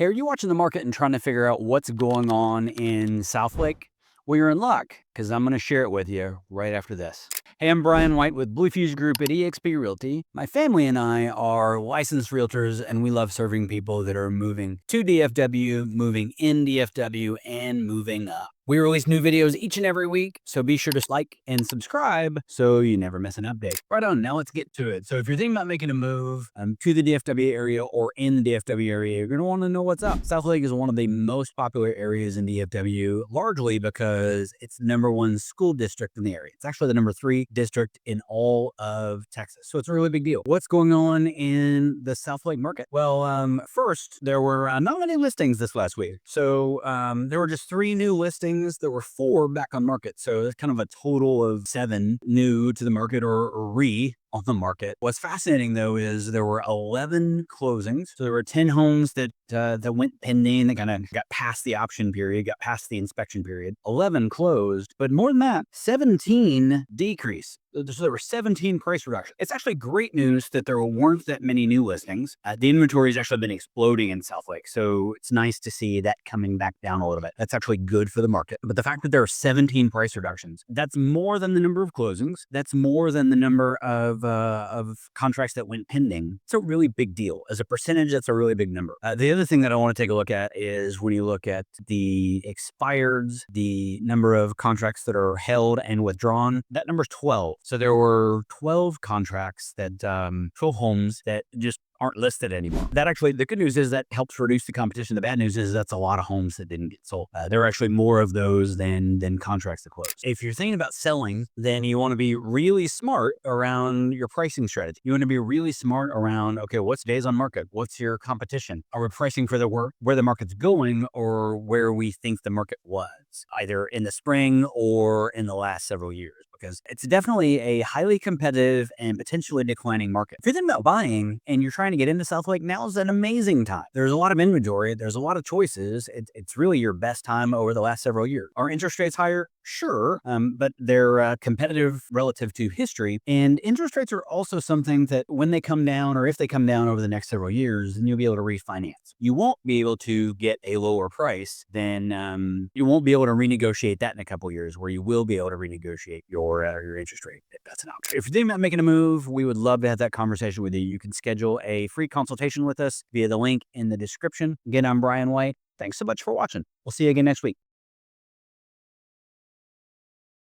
Hey, are you watching the market and trying to figure out what's going on in Southlake? Well, you're in luck because I'm going to share it with you right after this. Hey, I'm Brian White with Blue Fuse Group at eXp Realty. My family and I are licensed realtors, and we love serving people that are moving to DFW, moving in DFW, and moving up. We release new videos each and every week, so be sure to like and subscribe so you never miss an update. Right on, now let's get to it. So if you're thinking about making a move to the DFW area or in the DFW area, you're going to want to know what's up. Southlake is one of the most popular areas in DFW, largely because it's the #1 school district in the area. It's actually the #3 district in all of Texas. So it's a really big deal. What's going on in the Southlake market? Well, first, there were not many listings this last week. So there were just 3 new listings. There were 4 back on market. So it's kind of a total of 7 new to the market or on the market. What's fascinating though is there were 11 closings. So there were 10 homes that went pending. They kind of got past the option period, got past the inspection period. 11 closed, but more than that, 17 decreased. So there were 17 price reductions. It's actually great news that there weren't that many new listings. The inventory has actually been exploding in Southlake. So it's nice to see that coming back down a little bit. That's actually good for the market. But the fact that there are 17 price reductions, that's more than the number of closings. That's more than the number of contracts that went pending. It's a really big deal. As a percentage, that's a really big number. The other thing that I want to take a look at is when you look at the expireds, the number of contracts that are held and withdrawn, that number is 12. So there were 12 contracts that, 12 homes that just aren't listed anymore. That actually, the good news is that helps reduce the competition. The bad news is that's a lot of homes that didn't get sold. There are actually more of those than contracts that closed. If you're thinking about selling, then you want to be really smart around your pricing strategy. You want to be really smart around, okay, what's days on market? What's your competition? Are we pricing for where the market's going or where we think the market was, either in the spring or in the last several years? Because it's definitely a highly competitive and potentially declining market. If you're thinking about buying and you're trying to get into Southlake, now is an amazing time. There's a lot of inventory. There's a lot of choices. It's really your best time over the last several years. Are interest rates higher? Sure, but they're competitive relative to history. And interest rates are also something that when they come down or if they come down over the next several years, then you'll be able to refinance. You won't be able to get a lower price, then you won't be able to renegotiate that in a couple of years, where you will be able to renegotiate your interest rate. That's an option. If you're thinking about making a move, we would love to have that conversation with you. You can schedule a free consultation with us via the link in the description. Again, I'm Brian White. Thanks so much for watching. We'll see you again next week.